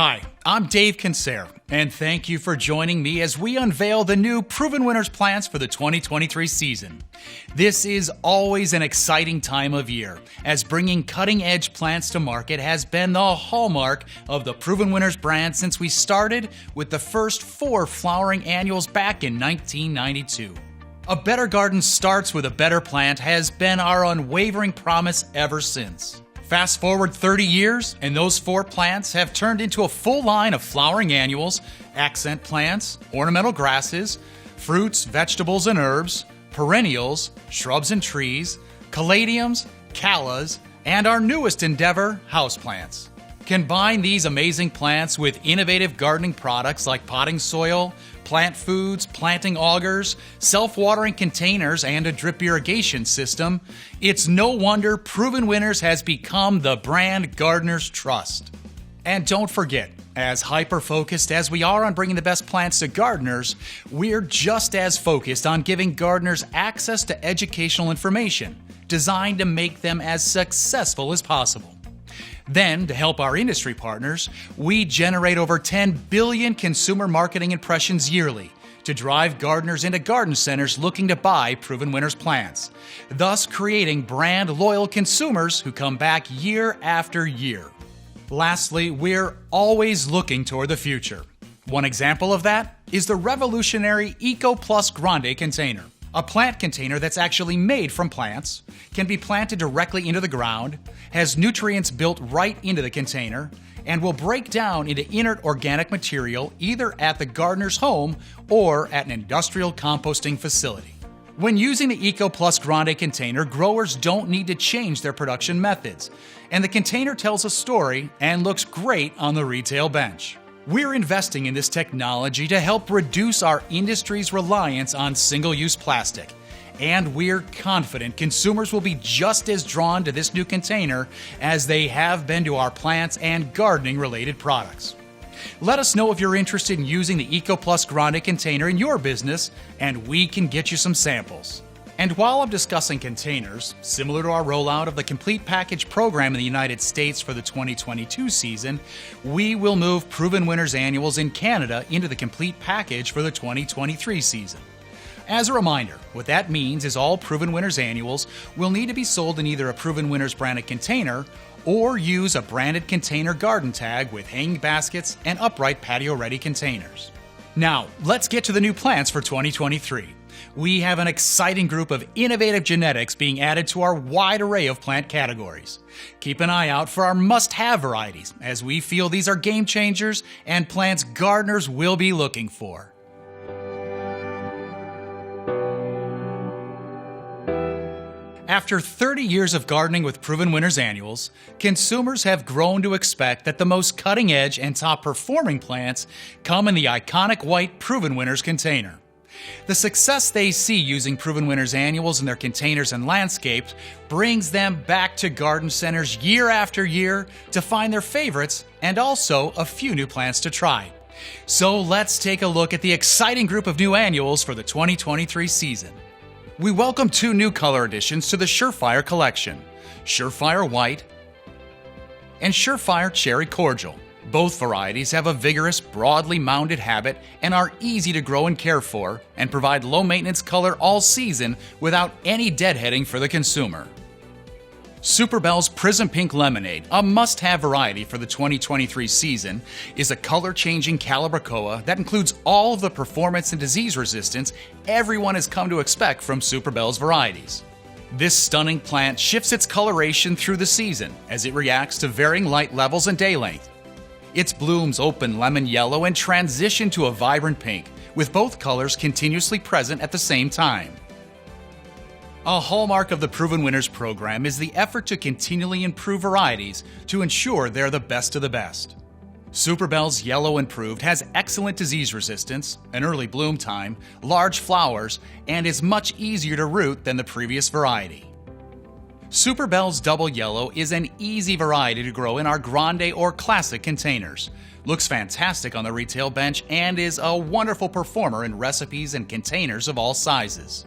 Hi, I'm Dave Kinsare, and thank you for joining me as we unveil the new Proven Winners plants for the 2023 season. This is always an exciting time of year, as bringing cutting-edge plants to market has been the hallmark of the Proven Winners brand since we started with the first 4 flowering annuals back in 1992. A better garden starts with a better plant has been our unwavering promise ever since. Fast forward 30 years, and those 4 plants have turned into a full line of flowering annuals, accent plants, ornamental grasses, fruits, vegetables and herbs, perennials, shrubs and trees, caladiums, callas, and our newest endeavor, houseplants. Combine these amazing plants with innovative gardening products like potting soil, plant foods, planting augers, self-watering containers, and a drip irrigation system. It's no wonder Proven Winners has become the brand gardeners trust. And don't forget, as hyper-focused as we are on bringing the best plants to gardeners, we're just as focused on giving gardeners access to educational information designed to make them as successful as possible. Then, to help our industry partners, we generate over 10 billion consumer marketing impressions yearly to drive gardeners into garden centers looking to buy Proven Winners plants, thus creating brand-loyal consumers who come back year after year. Lastly, we're always looking toward the future. One example of that is the revolutionary Eco Plus Grande container. A plant container that's actually made from plants, can be planted directly into the ground, has nutrients built right into the container, and will break down into inert organic material either at the gardener's home or at an industrial composting facility. When using the Eco Plus Grande container, growers don't need to change their production methods, and the container tells a story and looks great on the retail bench. We're investing in this technology to help reduce our industry's reliance on single-use plastic, and we're confident consumers will be just as drawn to this new container as they have been to our plants and gardening-related products. Let us know if you're interested in using the Eco Plus Grande container in your business, and we can get you some samples. And while I'm discussing containers, similar to our rollout of the Complete Package program in the United States for the 2022 season, we will move Proven Winners Annuals in Canada into the Complete Package for the 2023 season. As a reminder, what that means is all Proven Winners Annuals will need to be sold in either a Proven Winners branded container or use a branded container garden tag with hanging baskets and upright patio-ready containers. Now, let's get to the new plants for 2023. We have an exciting group of innovative genetics being added to our wide array of plant categories. Keep an eye out for our must-have varieties, as we feel these are game changers and plants gardeners will be looking for. After 30 years of gardening with Proven Winners Annuals, consumers have grown to expect that the most cutting-edge and top-performing plants come in the iconic white Proven Winners container. The success they see using Proven Winners Annuals in their containers and landscapes brings them back to garden centers year after year to find their favorites and also a few new plants to try. So let's take a look at the exciting group of new annuals for the 2023 season. We welcome 2 new color additions to the Surefire collection, Surefire White and Surefire Cherry Cordial. Both varieties have a vigorous, broadly mounded habit and are easy to grow and care for, and provide low-maintenance color all season without any deadheading for the consumer. Superbell's Prism Pink Lemonade, a must-have variety for the 2023 season, is a color-changing Calibrachoa that includes all of the performance and disease resistance everyone has come to expect from Superbell's varieties. This stunning plant shifts its coloration through the season as it reacts to varying light levels and day length. Its blooms open lemon yellow and transition to a vibrant pink, with both colors continuously present at the same time. A hallmark of the Proven Winners program is the effort to continually improve varieties to ensure they're the best of the best. Superbell's Yellow Improved has excellent disease resistance, an early bloom time, large flowers, and is much easier to root than the previous variety. Superbell's Double Yellow is an easy variety to grow in our Grande or Classic containers. Looks fantastic on the retail bench and is a wonderful performer in recipes and containers of all sizes.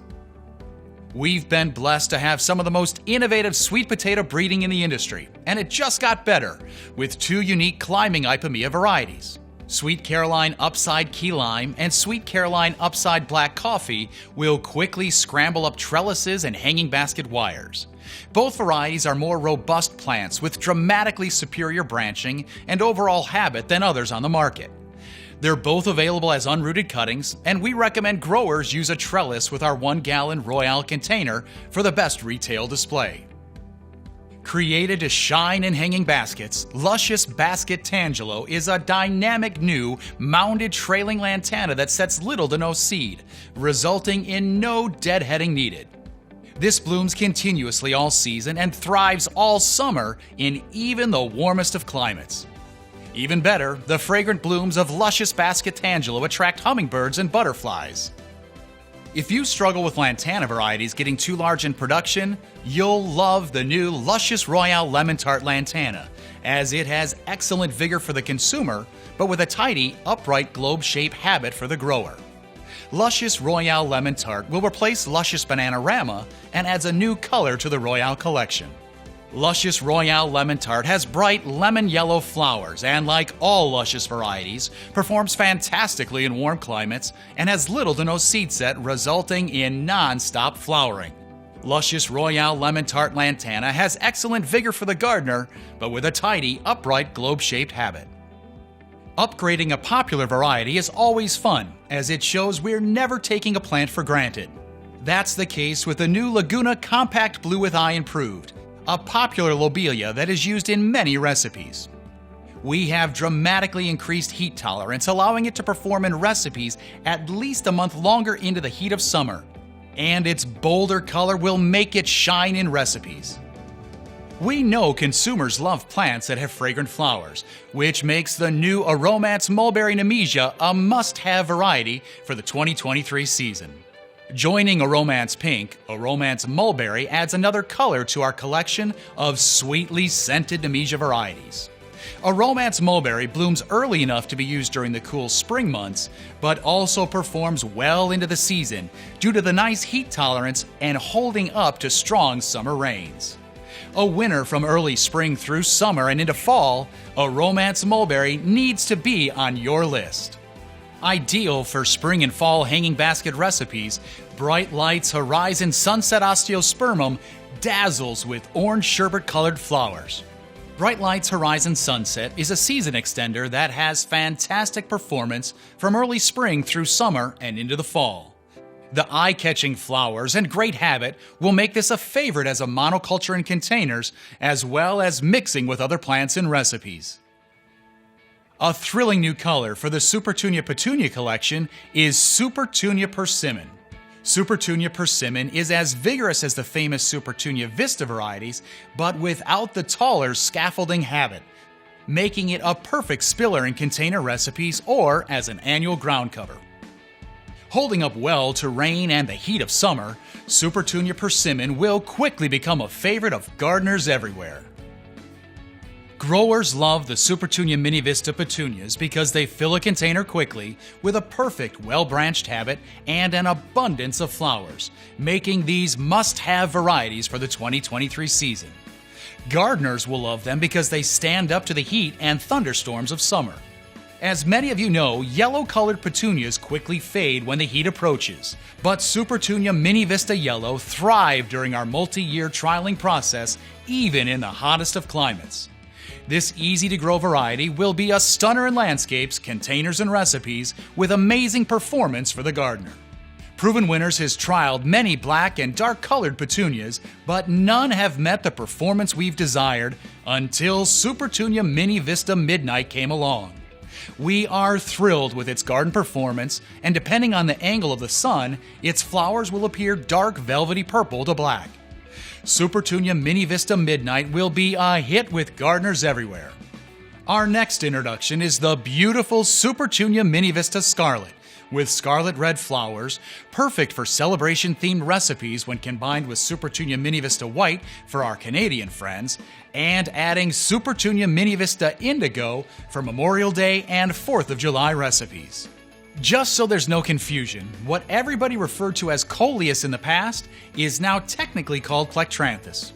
We've been blessed to have some of the most innovative sweet potato breeding in the industry, and it just got better with two unique climbing Ipomoea varieties. Sweet Caroline Upside Key Lime and Sweet Caroline Upside Black Coffee will quickly scramble up trellises and hanging basket wires. Both varieties are more robust plants with dramatically superior branching and overall habit than others on the market. They're both available as unrooted cuttings, and we recommend growers use a trellis with our 1-gallon Royale container for the best retail display. Created to shine in hanging baskets, Luscious Basket Tangelo is a dynamic new mounded trailing lantana that sets little to no seed, resulting in no deadheading needed. This blooms continuously all season and thrives all summer in even the warmest of climates. Even better, the fragrant blooms of Luscious Basket Tangelo attract hummingbirds and butterflies. If you struggle with lantana varieties getting too large in production, you'll love the new Luscious Royale Lemon Tart Lantana, as it has excellent vigor for the consumer, but with a tidy, upright globe-shaped habit for the grower. Luscious Royale Lemon Tart will replace Luscious Bananarama and adds a new color to the Royale collection. Luscious Royale Lemon Tart has bright lemon yellow flowers and, like all Luscious varieties, performs fantastically in warm climates and has little to no seed set, resulting in non-stop flowering. Luscious Royale Lemon Tart Lantana has excellent vigor for the gardener, but with a tidy, upright, globe-shaped habit. Upgrading a popular variety is always fun, as it shows we're never taking a plant for granted. That's the case with the new Laguna Compact Blue with Eye Improved, a popular lobelia that is used in many recipes. We have dramatically increased heat tolerance, allowing it to perform in recipes at least a month longer into the heat of summer, and its bolder color will make it shine in recipes. We know consumers love plants that have fragrant flowers, which makes the new Aromance Mulberry Nemesia a must-have variety for the 2023 season. Joining Aromance Pink, Aromance Mulberry adds another color to our collection of sweetly scented Nemesia varieties. Aromance Mulberry blooms early enough to be used during the cool spring months, but also performs well into the season due to the nice heat tolerance and holding up to strong summer rains. A winner from early spring through summer and into fall, Aromance Mulberry needs to be on your list. Ideal for spring and fall hanging basket recipes, Bright Lights Horizon Sunset Osteospermum dazzles with orange sherbet-colored flowers. Bright Lights Horizon Sunset is a season extender that has fantastic performance from early spring through summer and into the fall. The eye-catching flowers and great habit will make this a favorite as a monoculture in containers, as well as mixing with other plants in recipes. A thrilling new color for the Supertunia Petunia collection is Supertunia Persimmon. Supertunia Persimmon is as vigorous as the famous Supertunia Vista varieties, but without the taller scaffolding habit, making it a perfect spiller in container recipes or as an annual ground cover. Holding up well to rain and the heat of summer, Supertunia Persimmon will quickly become a favorite of gardeners everywhere. Growers love the Supertunia Mini Vista petunias because they fill a container quickly with a perfect, well-branched habit and an abundance of flowers, making these must-have varieties for the 2023 season. Gardeners will love them because they stand up to the heat and thunderstorms of summer. As many of you know, yellow-colored petunias quickly fade when the heat approaches, but Supertunia Mini Vista Yellow thrive during our multi-year trialing process, even in the hottest of climates. This easy-to-grow variety will be a stunner in landscapes, containers, and recipes with amazing performance for the gardener. Proven Winners has trialed many black and dark-colored petunias, but none have met the performance we've desired until Supertunia Mini Vista Midnight came along. We are thrilled with its garden performance, and depending on the angle of the sun, its flowers will appear dark velvety purple to black. Supertunia Mini Vista Midnight will be a hit with gardeners everywhere. Our next introduction is the beautiful Supertunia Mini Vista Scarlet, with scarlet red flowers, perfect for celebration-themed recipes when combined with Supertunia Mini Vista White for our Canadian friends, and adding Supertunia Mini Vista Indigo for Memorial Day and 4th of July recipes. Just so there's no confusion, what everybody referred to as coleus in the past is now technically called Plectranthus.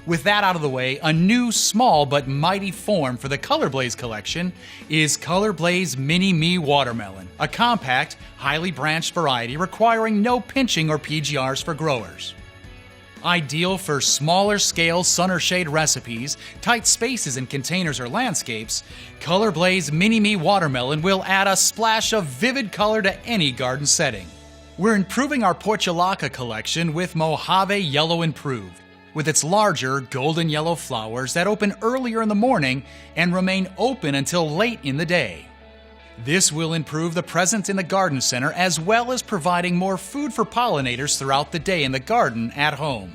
With that out of the way, a new small but mighty form for the Color Blaze collection is Color Blaze Mini Me Watermelon, a compact, highly branched variety requiring no pinching or PGRs for growers. Ideal for smaller scale sun or shade recipes, tight spaces in containers or landscapes, Color Blaze Mini Me Watermelon will add a splash of vivid color to any garden setting. We're improving our Portulaca collection with Mojave Yellow Improved, with its larger golden yellow flowers that open earlier in the morning and remain open until late in the day. This will improve the presence in the garden center as well as providing more food for pollinators throughout the day in the garden at home.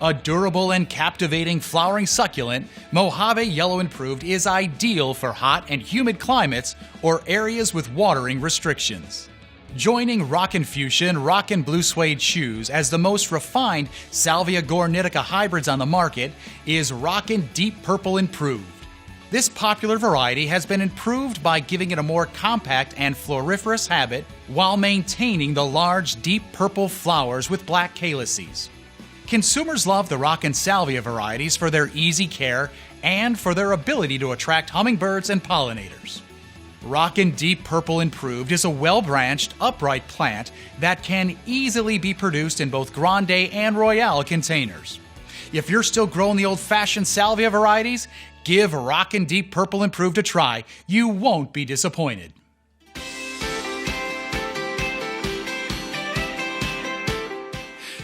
A durable and captivating flowering succulent, Mojave Yellow Improved is ideal for hot and humid climates or areas with watering restrictions. Joining Rockin' Fuchsia and Rockin' Blue Suede shoes as the most refined Salvia gornitica hybrids on the market is Rockin' Deep Purple Improved. This popular variety has been improved by giving it a more compact and floriferous habit while maintaining the large, deep purple flowers with black calyces. Consumers love the Rockin' Salvia varieties for their easy care and for their ability to attract hummingbirds and pollinators. Rockin' Deep Purple Improved is a well-branched, upright plant that can easily be produced in both Grande and Royale containers. If you're still growing the old-fashioned Salvia varieties, give Rockin' Deep Purple Improved a try. You won't be disappointed.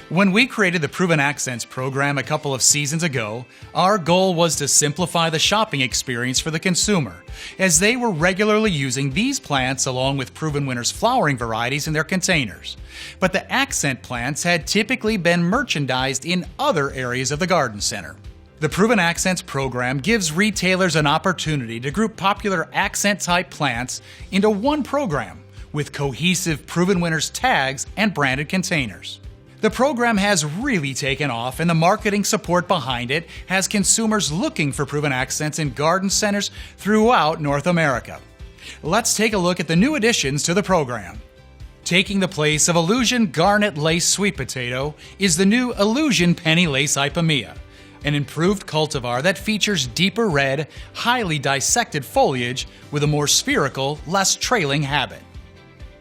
When we created the Proven Accents program a couple of seasons ago, our goal was to simplify the shopping experience for the consumer, as they were regularly using these plants along with Proven Winners flowering varieties in their containers. But the accent plants had typically been merchandised in other areas of the garden center. The Proven Accents program gives retailers an opportunity to group popular accent-type plants into one program with cohesive Proven Winners tags and branded containers. The program has really taken off, and the marketing support behind it has consumers looking for Proven Accents in garden centers throughout North America. Let's take a look at the new additions to the program. Taking the place of Illusion Garnet Lace Sweet Potato is the new Illusion Penny Lace Ipomea, an improved cultivar that features deeper red, highly dissected foliage with a more spherical, less trailing habit.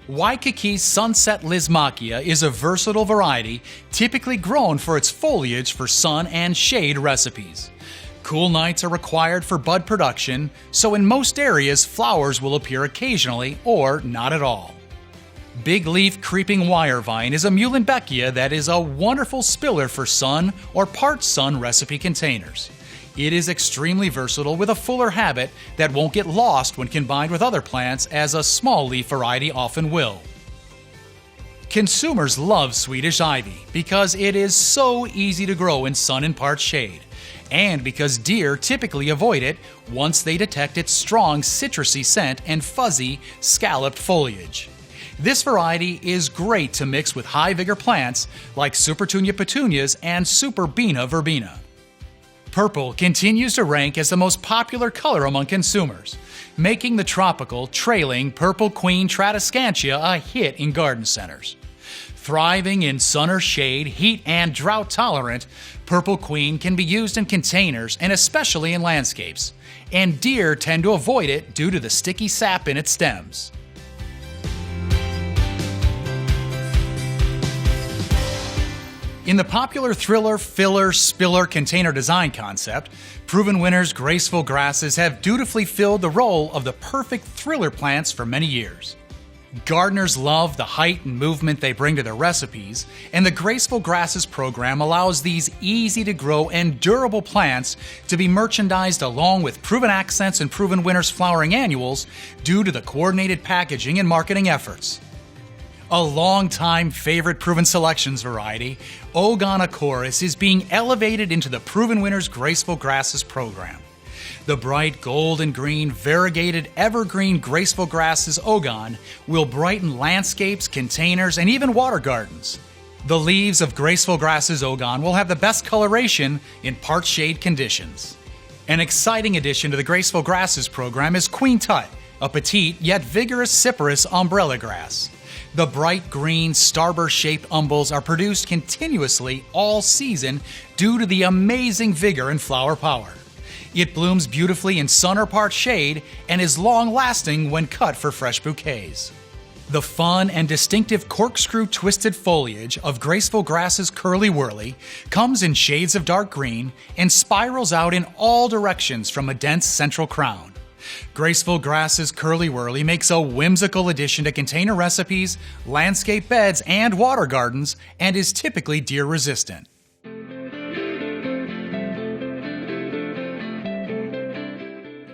Waikiki Sunset Lismachia is a versatile variety typically grown for its foliage for sun and shade recipes. Cool nights are required for bud production, so in most areas flowers will appear occasionally or not at all. Big Leaf Creeping Wire Vine is a Muhlenbeckia that is a wonderful spiller for sun or part sun recipe containers. It is extremely versatile with a fuller habit that won't get lost when combined with other plants as a small leaf variety often will. Consumers love Swedish Ivy because it is so easy to grow in sun and part shade, and because deer typically avoid it once they detect its strong citrusy scent and fuzzy, scalloped foliage. This variety is great to mix with high-vigor plants like Supertunia petunias and Superbina verbena. Purple continues to rank as the most popular color among consumers, making the tropical, trailing Purple Queen Tradescantia a hit in garden centers. Thriving in sun or shade, heat, and drought tolerant, Purple Queen can be used in containers and especially in landscapes, and deer tend to avoid it due to the sticky sap in its stems. In the popular thriller, filler, spiller container design concept, Proven Winners Graceful grasses have dutifully filled the role of the perfect thriller plants for many years. Gardeners love the height and movement they bring to their recipes, and the Graceful Grasses program allows these easy-to-grow and durable plants to be merchandised along with Proven Accents and Proven Winners Flowering Annuals due to the coordinated packaging and marketing efforts. A longtime favorite Proven Selections variety, Ogon Acorus is being elevated into the Proven Winners Graceful Grasses program. The bright gold and green variegated evergreen Graceful Grasses Ogon will brighten landscapes, containers, and even water gardens. The leaves of Graceful Grasses Ogon will have the best coloration in part shade conditions. An exciting addition to the Graceful Grasses program is Queen Tut, a petite yet vigorous cyperus umbrella grass. The bright green starburst-shaped umbels are produced continuously all season due to the amazing vigor and flower power. It blooms beautifully in sun or part shade and is long-lasting when cut for fresh bouquets. The fun and distinctive corkscrew twisted foliage of Graceful Grass's Curly Whirly comes in shades of dark green and spirals out in all directions from a dense central crown. Graceful Grass's Curly Whirly makes a whimsical addition to container recipes, landscape beds, and water gardens, and is typically deer resistant.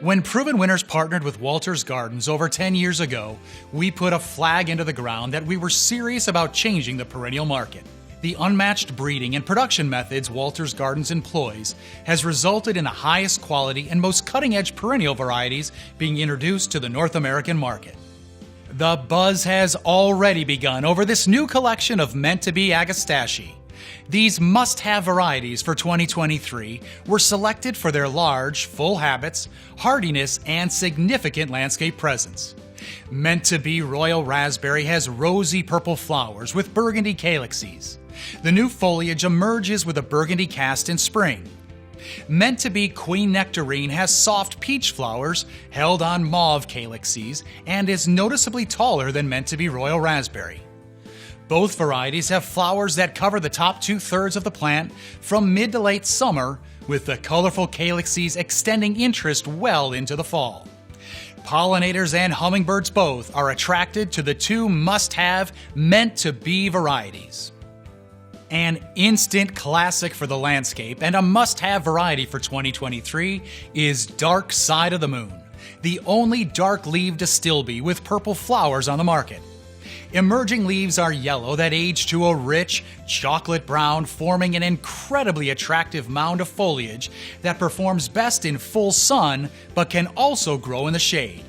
When Proven Winners partnered with Walter's Gardens over 10 years ago, we put a flag into the ground that we were serious about changing the perennial market. The unmatched breeding and production methods Walter's Gardens employs has resulted in the highest quality and most cutting-edge perennial varieties being introduced to the North American market. The buzz has already begun over this new collection of meant-to-be agastaceae. These must-have varieties for 2023 were selected for their large, full habits, hardiness, and significant landscape presence. Meant-to-be Royal Raspberry has rosy purple flowers with burgundy calyxes. The new foliage emerges with a burgundy cast in spring. Meant-to-be Queen Nectarine has soft peach flowers held on mauve calyxes and is noticeably taller than Meant-to-be Royal Raspberry. Both varieties have flowers that cover the top 2/3 of the plant from mid to late summer, with the colorful calyxes extending interest well into the fall. Pollinators and hummingbirds both are attracted to the two must-have meant-to-be varieties. An instant classic for the landscape and a must-have variety for 2023 is Dark Side of the Moon, the only dark-leaved astilbe with purple flowers on the market. Emerging leaves are yellow that age to a rich, chocolate brown, forming an incredibly attractive mound of foliage that performs best in full sun but can also grow in the shade.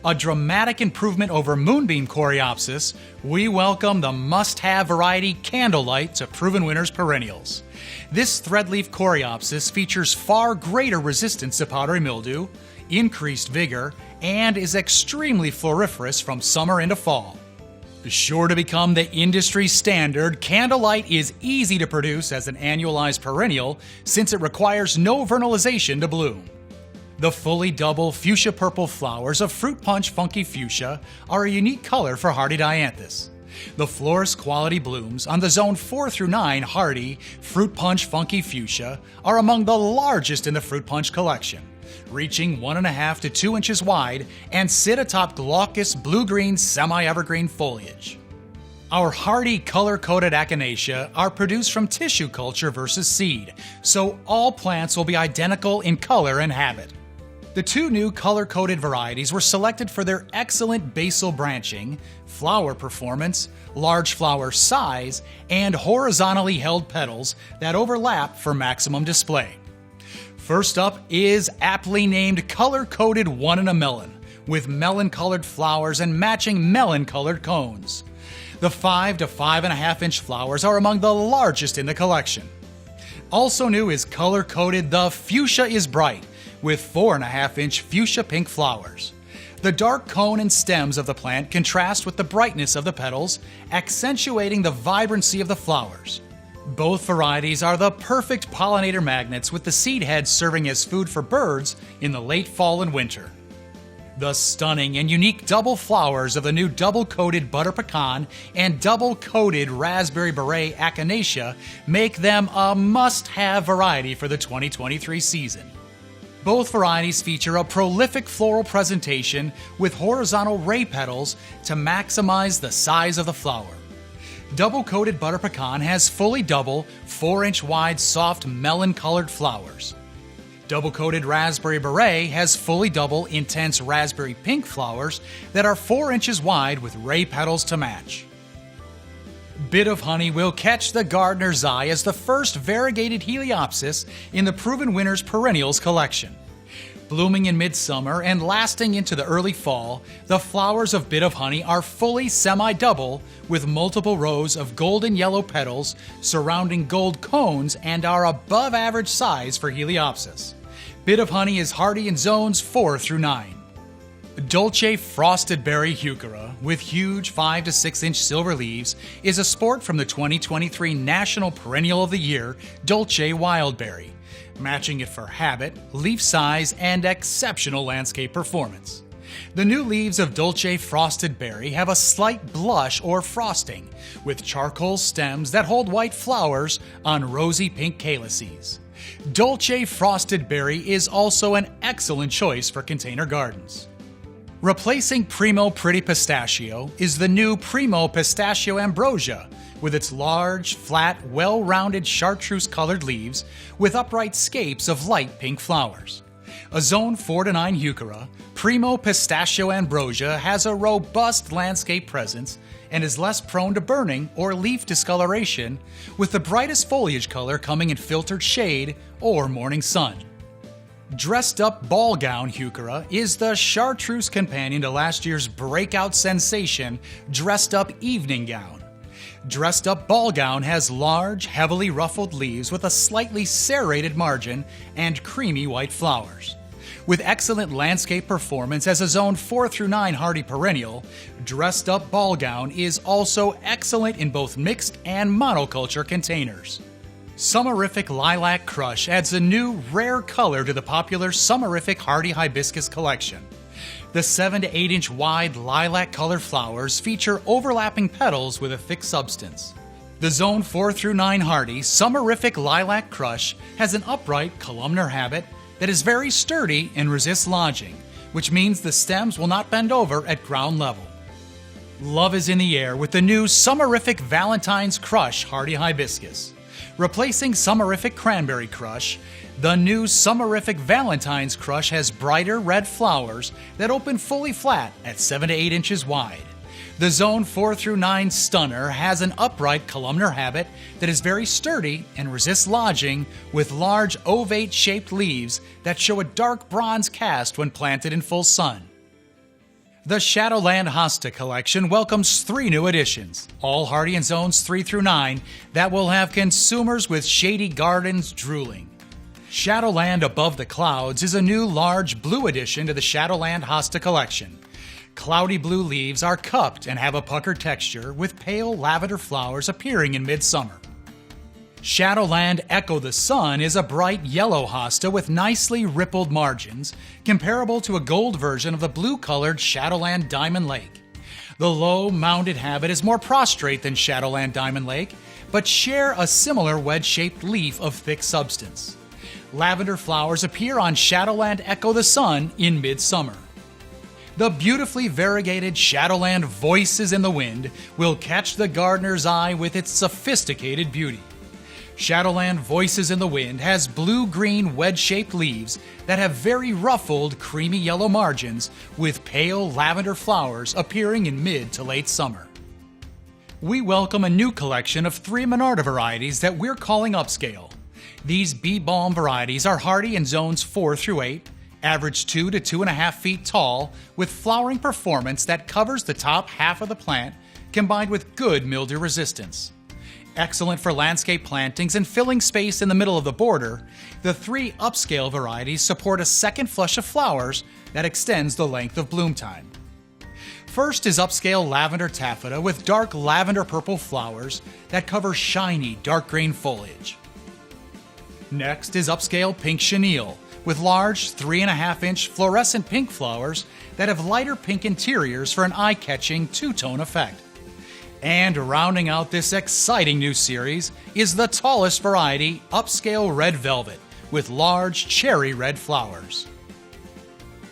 A dramatic improvement over Moonbeam Coreopsis, we welcome the must-have variety Candlelight to Proven Winners perennials. This threadleaf Coreopsis features far greater resistance to powdery mildew, increased vigor, and is extremely floriferous from summer into fall. Sure to become the industry standard, Candlelight is easy to produce as an annualized perennial since it requires no vernalization to bloom. The fully double fuchsia purple flowers of Fruit Punch Funky Fuchsia are a unique color for hardy dianthus. The florist quality blooms on the zone 4 through 9 hardy Fruit Punch Funky Fuchsia are among the largest in the Fruit Punch collection, reaching 1.5 to 2 inches wide and sit atop glaucous blue-green semi-evergreen foliage. Our hardy color-coded echinacea are produced from tissue culture versus seed, so all plants will be identical in color and habit. The two new color-coded varieties were selected for their excellent basal branching, flower performance, large flower size, and horizontally held petals that overlap for maximum display. First up is aptly named color-coded One in a Melon, with melon-colored flowers and matching melon-colored cones. The 5 to 5.5 inch flowers are among the largest in the collection. Also new is color-coded The Fuchsia is Bright, with 4.5 inch fuchsia pink flowers. The dark cone and stems of the plant contrast with the brightness of the petals, accentuating the vibrancy of the flowers. Both varieties are the perfect pollinator magnets, with the seed heads serving as food for birds in the late fall and winter. The stunning and unique double flowers of the new double-coated butter pecan and double-coated raspberry beret echinacea make them a must-have variety for the 2023 season. Both varieties feature a prolific floral presentation with horizontal ray petals to maximize the size of the flower. Double-coated butter pecan has fully double, 4-inch wide soft melon-colored flowers. Double-coated raspberry beret has fully double intense raspberry pink flowers that are 4 inches wide with ray petals to match. Bit of Honey will catch the gardener's eye as the first variegated Heliopsis in the Proven Winners Perennials collection. Blooming in midsummer and lasting into the early fall, the flowers of Bit of Honey are fully semi-double with multiple rows of golden yellow petals surrounding gold cones and are above average size for Heliopsis. Bit of Honey is hardy in zones 4 through 9. Dolce Frosted Berry Heuchera, with huge 5 to 6 inch silver leaves, is a sport from the 2023 National Perennial of the Year, Dolce Wildberry, matching it for habit, leaf size, and exceptional landscape performance. The new leaves of Dolce Frosted Berry have a slight blush or frosting, with charcoal stems that hold white flowers on rosy pink calyces. Dolce Frosted Berry is also an excellent choice for container gardens. Replacing Primo Pretty Pistachio is the new Primo Pistachio Ambrosia, with its large, flat, well-rounded chartreuse-colored leaves with upright scapes of light pink flowers. A Zone 4 to 9 Heuchera, Primo Pistachio Ambrosia has a robust landscape presence and is less prone to burning or leaf discoloration, with the brightest foliage color coming in filtered shade or morning sun. Dressed Up Ball Gown Heuchera is the chartreuse companion to last year's breakout sensation, Dressed Up Evening Gown. Dressed Up Ball Gown has large, heavily ruffled leaves with a slightly serrated margin and creamy white flowers. With excellent landscape performance as a Zone 4 through 9 hardy perennial, Dressed Up Ball Gown is also excellent in both mixed and monoculture containers. Summerific Lilac Crush adds a new, rare color to the popular Summerific Hardy Hibiscus collection. The 7 to 8 inch wide lilac color flowers feature overlapping petals with a thick substance. The Zone 4 through 9 hardy Summerific Lilac Crush has an upright columnar habit that is very sturdy and resists lodging, which means the stems will not bend over at ground level. Love is in the air with the new Summerific Valentine's Crush Hardy Hibiscus. Replacing Summerific Cranberry Crush, the new Summerific Valentine's Crush has brighter red flowers that open fully flat at 7 to 8 inches wide. The Zone 4 through 9 Stunner has an upright columnar habit that is very sturdy and resists lodging, with large ovate-shaped leaves that show a dark bronze cast when planted in full sun. The Shadowland Hosta collection welcomes 3 new additions, all hardy in Zones 3 through 9, that will have consumers with shady gardens drooling. Shadowland Above the Clouds is a new large blue addition to the Shadowland Hosta collection. Cloudy blue leaves are cupped and have a puckered texture, with pale lavender flowers appearing in midsummer. Shadowland Echo the Sun is a bright yellow hosta with nicely rippled margins, comparable to a gold version of the blue-colored Shadowland Diamond Lake. The low, mounded habit is more prostrate than Shadowland Diamond Lake, but share a similar wedge-shaped leaf of thick substance. Lavender flowers appear on Shadowland Echo the Sun in midsummer. The beautifully variegated Shadowland Voices in the Wind will catch the gardener's eye with its sophisticated beauty. Shadowland Voices in the Wind has blue-green wedge-shaped leaves that have very ruffled, creamy yellow margins, with pale lavender flowers appearing in mid to late summer. We welcome a new collection of 3 Monarda varieties that we're calling upscale. These bee balm varieties are hardy in Zones 4 through 8, average 2 to 2.5 feet tall, with flowering performance that covers the top half of the plant, combined with good mildew resistance. Excellent for landscape plantings and filling space in the middle of the border, the 3 upscale varieties support a second flush of flowers that extends the length of bloom time. First is upscale Lavender Taffeta with dark lavender purple flowers that cover shiny dark green foliage. Next is upscale Pink Chenille with large 3.5 inch fluorescent pink flowers that have lighter pink interiors for an eye-catching two-tone effect. And rounding out this exciting new series is the tallest variety, Upscale Red Velvet, with large cherry red flowers.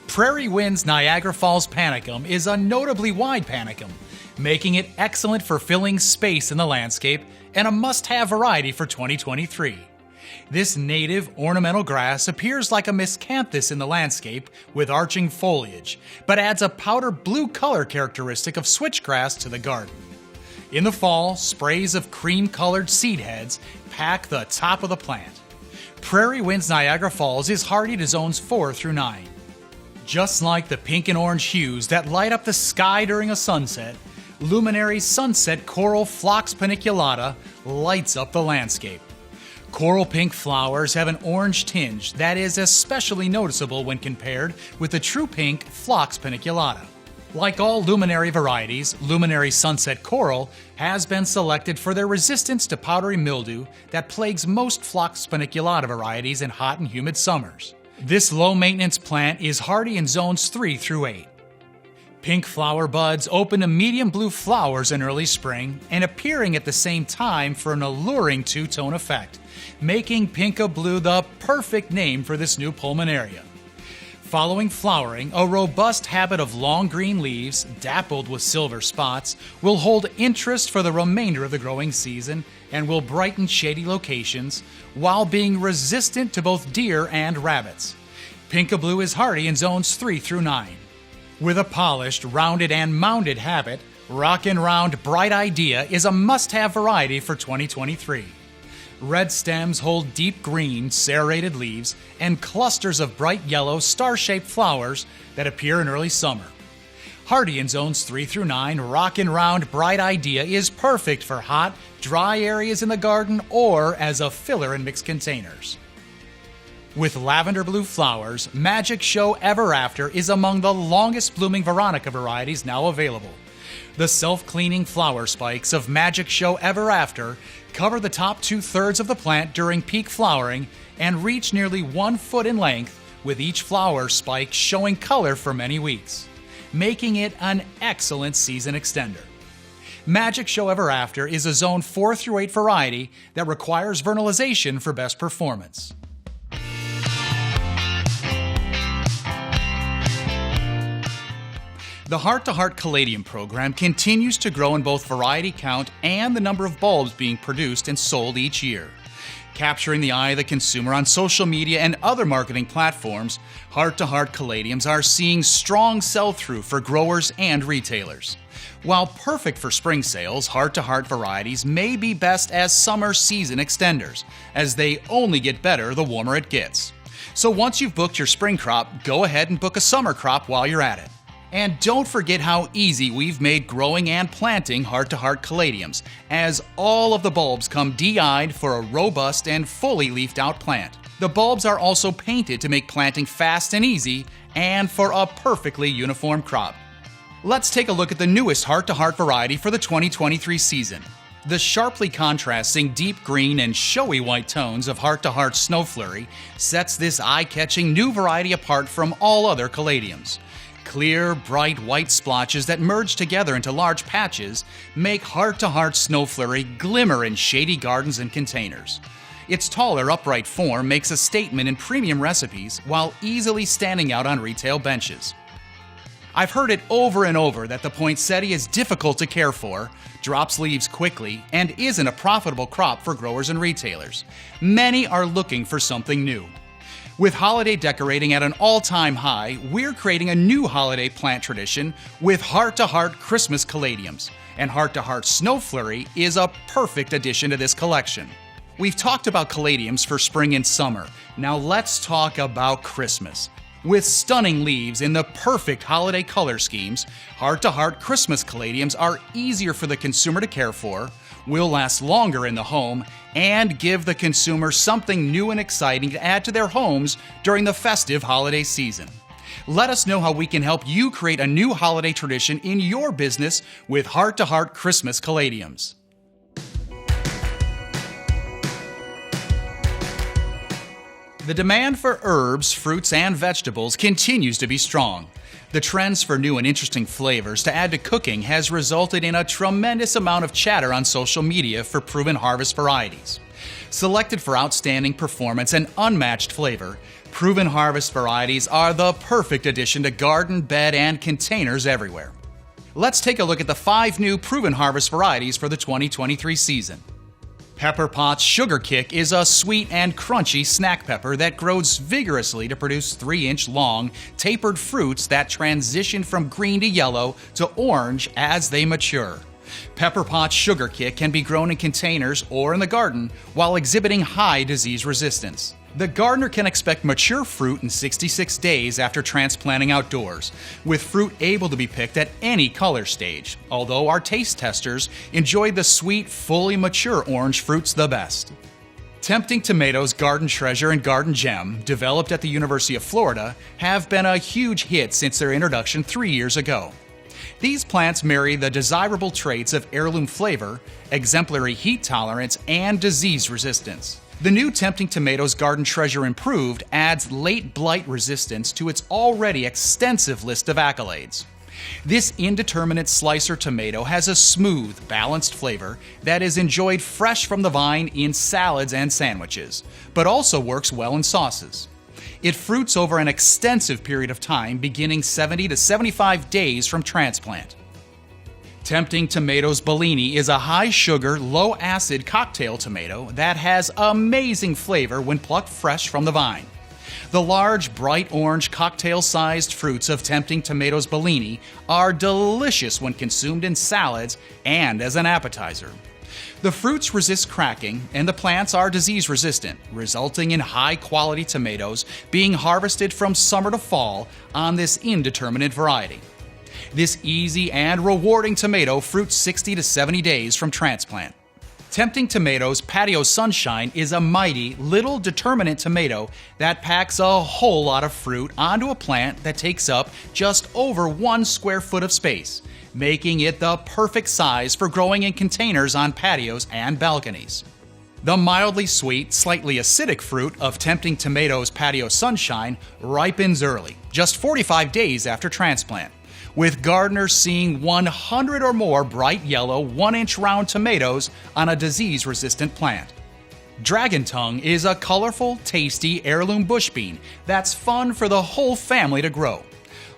Prairie Wind's Niagara Falls Panicum is a notably wide panicum, making it excellent for filling space in the landscape and a must-have variety for 2023. This native ornamental grass appears like a miscanthus in the landscape with arching foliage, but adds a powder blue color characteristic of switchgrass to the garden. In the fall, sprays of cream-colored seed heads pack the top of the plant. Prairie Wind's Niagara Falls is hardy to Zones 4 through 9. Just like the pink and orange hues that light up the sky during a sunset, Luminary Sunset Coral Phlox Paniculata lights up the landscape. Coral pink flowers have an orange tinge that is especially noticeable when compared with the true pink Phlox paniculata. Like all luminary varieties, luminary sunset coral has been selected for their resistance to powdery mildew that plagues most Phlox paniculata varieties in hot and humid summers. This low-maintenance plant is hardy in zones 3 through 8. Pink flower buds open to medium blue flowers in early spring and appearing at the same time for an alluring two-tone effect, making Pinka Blue the perfect name for this new pulmonaria. Following flowering, a robust habit of long green leaves, dappled with silver spots, will hold interest for the remainder of the growing season and will brighten shady locations while being resistant to both deer and rabbits. Pinka Blue is hardy in zones 3 through 9. With a polished, rounded, and mounded habit, Rockin' Round Bright Idea is a must-have variety for 2023. Red stems hold deep green, serrated leaves and clusters of bright yellow, star-shaped flowers that appear in early summer. Hardy in zones 3 through 9, Rockin' Round Bright Idea is perfect for hot, dry areas in the garden or as a filler in mixed containers. With lavender blue flowers, Magic Show Ever After is among the longest blooming Veronica varieties now available. The self-cleaning flower spikes of Magic Show Ever After cover the top 2/3 of the plant during peak flowering and reach nearly 1 foot in length, with each flower spike showing color for many weeks, making it an excellent season extender. Magic Show Ever After is a zone 4 through 8 variety that requires vernalization for best performance. The Heart to Heart Caladium program continues to grow in both variety count and the number of bulbs being produced and sold each year. Capturing the eye of the consumer on social media and other marketing platforms, Heart to Heart Caladiums are seeing strong sell-through for growers and retailers. While perfect for spring sales, Heart to Heart varieties may be best as summer season extenders, as they only get better the warmer it gets. So once you've booked your spring crop, go ahead and book a summer crop while you're at it. And don't forget how easy we've made growing and planting Heart to Heart Caladiums, as all of the bulbs come de-eyed for a robust and fully leafed out plant. The bulbs are also painted to make planting fast and easy and for a perfectly uniform crop. Let's take a look at the newest Heart to Heart variety for the 2023 season. The sharply contrasting deep green and showy white tones of Heart to Heart Snow Flurry sets this eye-catching new variety apart from all other caladiums. Clear, bright white splotches that merge together into large patches make Heart to Heart Snow Flurry glimmer in shady gardens and containers. Its taller, upright form makes a statement in premium recipes while easily standing out on retail benches. I've heard it over and over that the poinsettia is difficult to care for, drops leaves quickly, and isn't a profitable crop for growers and retailers. Many are looking for something new. With holiday decorating at an all-time high, we're creating a new holiday plant tradition with Heart to Heart Christmas Caladiums, and Heart to Heart Snow Flurry is a perfect addition to this collection. We've talked about caladiums for spring and summer. Now let's talk about Christmas. With stunning leaves in the perfect holiday color schemes, Heart to Heart Christmas Caladiums are easier for the consumer to care for, will last longer in the home, and give the consumer something new and exciting to add to their homes during the festive holiday season. Let us know how we can help you create a new holiday tradition in your business with Heart to Heart Christmas Caladiums. The demand for herbs, fruits, and vegetables continues to be strong. The trends for new and interesting flavors to add to cooking has resulted in a tremendous amount of chatter on social media for Proven Harvest varieties. Selected for outstanding performance and unmatched flavor, Proven Harvest varieties are the perfect addition to garden, bed, and containers everywhere. Let's take a look at the 5 new Proven Harvest varieties for the 2023 season. Pepper Pot's Sugar Kick is a sweet and crunchy snack pepper that grows vigorously to produce 3-inch long, tapered fruits that transition from green to yellow to orange as they mature. Pepper Pot's Sugar Kick can be grown in containers or in the garden while exhibiting high disease resistance. The gardener can expect mature fruit in 66 days after transplanting outdoors, with fruit able to be picked at any color stage, although our taste testers enjoyed the sweet, fully mature orange fruits the best. Tempting Tomatoes Garden Treasure and Garden Gem, developed at the University of Florida, have been a huge hit since their introduction 3 years ago. These plants marry the desirable traits of heirloom flavor, exemplary heat tolerance, and disease resistance. The new Tempting Tomatoes Garden Treasure Improved adds late blight resistance to its already extensive list of accolades. This indeterminate slicer tomato has a smooth, balanced flavor that is enjoyed fresh from the vine in salads and sandwiches, but also works well in sauces. It fruits over an extensive period of time, beginning 70 to 75 days from transplant. Tempting Tomatoes Bellini is a high-sugar, low-acid cocktail tomato that has amazing flavor when plucked fresh from the vine. The large, bright orange, cocktail-sized fruits of Tempting Tomatoes Bellini are delicious when consumed in salads and as an appetizer. The fruits resist cracking, and the plants are disease-resistant, resulting in high-quality tomatoes being harvested from summer to fall on this indeterminate variety. This easy and rewarding tomato fruits 60 to 70 days from transplant. Tempting Tomatoes Patio Sunshine is a mighty, little determinate tomato that packs a whole lot of fruit onto a plant that takes up just over 1 square foot of space, making it the perfect size for growing in containers on patios and balconies. The mildly sweet, slightly acidic fruit of Tempting Tomatoes Patio Sunshine ripens early, just 45 days after transplant, with gardeners seeing 100 or more bright yellow 1-inch round tomatoes on a disease-resistant plant. Dragon Tongue is a colorful, tasty heirloom bush bean that's fun for the whole family to grow.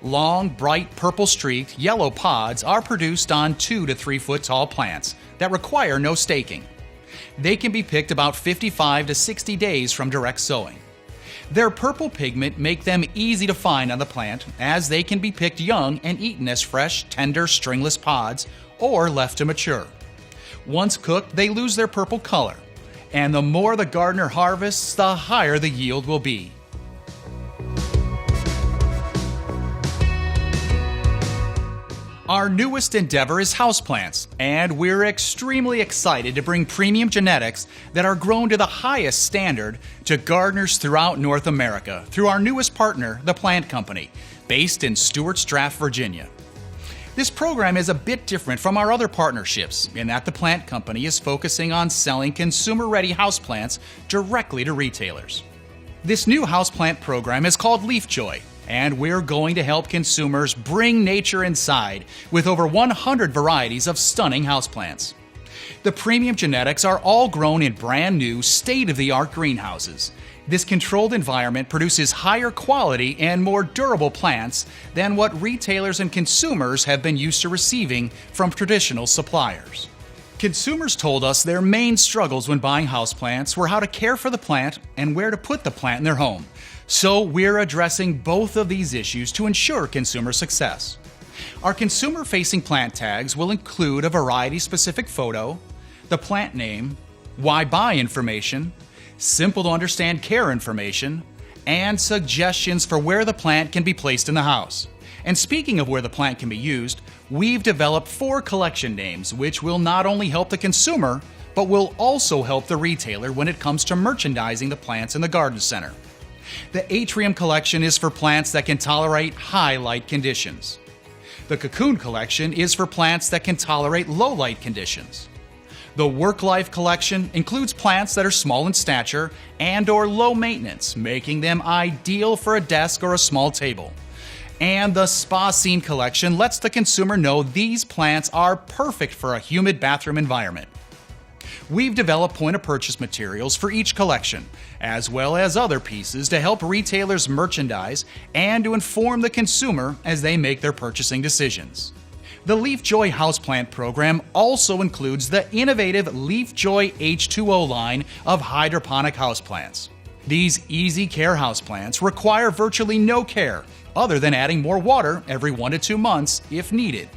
Long, bright purple-streaked yellow pods are produced on 2 to 3 foot tall plants that require no staking. They can be picked about 55 to 60 days from direct sowing. Their purple pigment make them easy to find on the plant, as they can be picked young and eaten as fresh, tender, stringless pods or left to mature. Once cooked, they lose their purple color, and the more the gardener harvests, the higher the yield will be. Our newest endeavor is houseplants, and we're extremely excited to bring premium genetics that are grown to the highest standard to gardeners throughout North America through our newest partner, The Plant Company, based in Stewart's Draft, Virginia. This program is a bit different from our other partnerships in that The Plant Company is focusing on selling consumer-ready houseplants directly to retailers. This new houseplant program is called leafjoy, and we're going to help consumers bring nature inside with over 100 varieties of stunning houseplants. The premium genetics are all grown in brand new, state-of-the-art greenhouses. This controlled environment produces higher quality and more durable plants than what retailers and consumers have been used to receiving from traditional suppliers. Consumers told us their main struggles when buying houseplants were how to care for the plant and where to put the plant in their home. So we're addressing both of these issues to ensure consumer success. Our consumer-facing plant tags will include a variety-specific photo, the plant name, why buy information, simple-to-understand care information, and suggestions for where the plant can be placed in the house. And speaking of where the plant can be used, we've developed 4 collection names which will not only help the consumer, but will also help the retailer when it comes to merchandising the plants in the garden center. The Atrium Collection is for plants that can tolerate high light conditions. The Cocoon Collection is for plants that can tolerate low light conditions. The Work Life Collection includes plants that are small in stature and or low maintenance, making them ideal for a desk or a small table. And the Spa Scene Collection lets the consumer know these plants are perfect for a humid bathroom environment. We've developed point-of-purchase materials for each collection, as well as other pieces to help retailers merchandise and to inform the consumer as they make their purchasing decisions. The LeafJoy Houseplant program also includes the innovative LeafJoy H2O line of hydroponic houseplants. These easy care houseplants require virtually no care other than adding more water every 1 to 2 months if needed.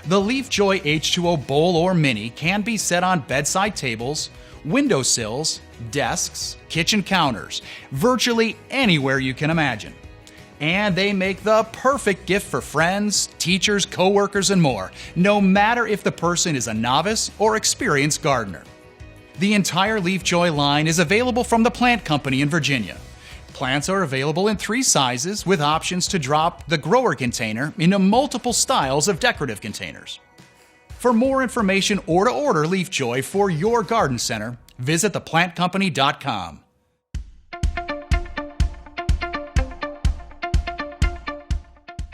The LeafJoy H2O Bowl or Mini can be set on bedside tables, windowsills, desks, kitchen counters, virtually anywhere you can imagine. And they make the perfect gift for friends, teachers, coworkers, and more, no matter if the person is a novice or experienced gardener. The entire leafjoy line is available from the Plant Company in Virginia. Plants are available in 3 sizes with options to drop the grower container into multiple styles of decorative containers. For more information or to order leafjoy for your garden center, visit theplantcompany.com.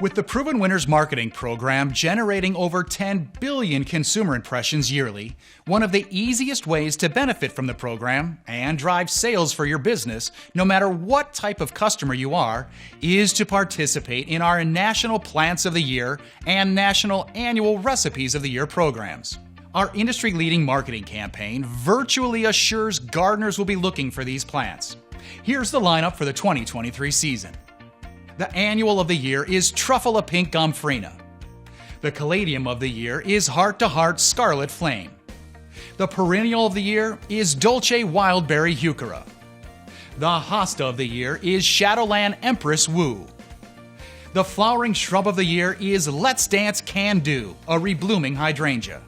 With the Proven Winners marketing program generating over 10 billion consumer impressions yearly, one of the easiest ways to benefit from the program and drive sales for your business, no matter what type of customer you are, is to participate in our National Plants of the Year and National Annual Recipes of the Year programs. Our industry-leading marketing campaign virtually assures gardeners will be looking for these plants. Here's the lineup for the 2023 season. The Annual of the Year is Truffula Pink Gomphrena. The Caladium of the Year is Heart to Heart Scarlet Flame. The Perennial of the Year is Dolce Wildberry Heuchera. The Hosta of the Year is Shadowland Empress Woo. The Flowering Shrub of the Year is Let's Dance Can Do, a reblooming hydrangea.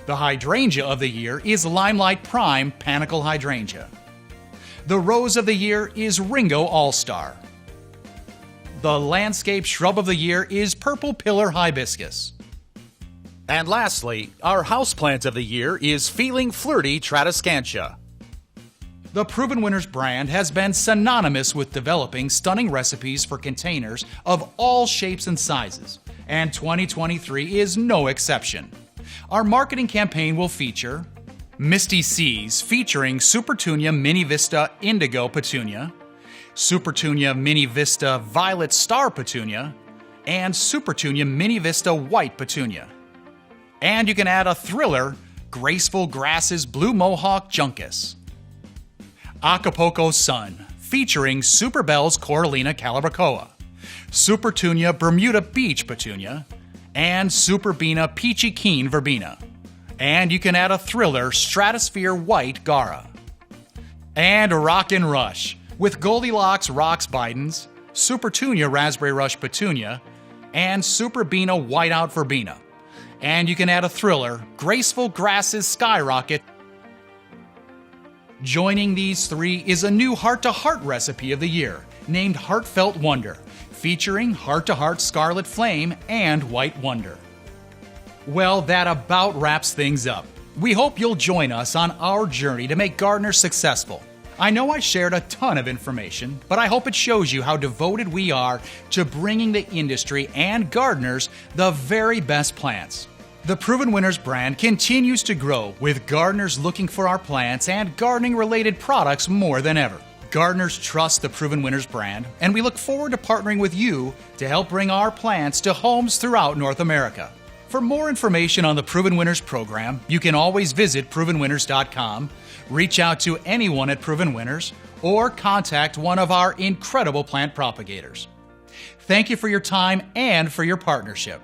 The Hydrangea of the Year is Limelight Prime Panicle Hydrangea. The Rose of the Year is Ringo All-Star. The Landscape Shrub of the Year is Purple Pillar Hibiscus. And lastly, our Houseplant of the Year is Feeling Flirty Tradescantia. The Proven Winners brand has been synonymous with developing stunning recipes for containers of all shapes and sizes, and 2023 is no exception. Our marketing campaign will feature Misty Seas featuring Supertunia Mini Vista Indigo Petunia, Supertunia Mini Vista Violet Star Petunia, and Supertunia Mini Vista White Petunia. And you can add a thriller, Graceful Grasses Blue Mohawk Juncus. Acapulco Sun, featuring Superbell's Coralina Calabricoa, Supertunia Bermuda Beach Petunia, and Superbena Peachy Keen Verbena. And you can add a thriller, Stratosphere White Gara. And Rockin' Rush, with Goldilocks Rocks Bidens, Supertunia Raspberry Rush Petunia, and Superbena Whiteout Verbena. And you can add a thriller, Graceful Grasses Skyrocket. Joining these 3 is a new heart-to-heart recipe of the year, named Heartfelt Wonder, featuring Heart-to-Heart Scarlet Flame and White Wonder. Well, that about wraps things up. We hope you'll join us on our journey to make gardeners successful. I know I shared a ton of information, but I hope it shows you how devoted we are to bringing the industry and gardeners the very best plants. The Proven Winners brand continues to grow, with gardeners looking for our plants and gardening-related products more than ever. Gardeners trust the Proven Winners brand, and we look forward to partnering with you to help bring our plants to homes throughout North America. For more information on the Proven Winners program, you can always visit provenwinners.com, reach out to anyone at Proven Winners, or contact one of our incredible plant propagators. Thank you for your time and for your partnership.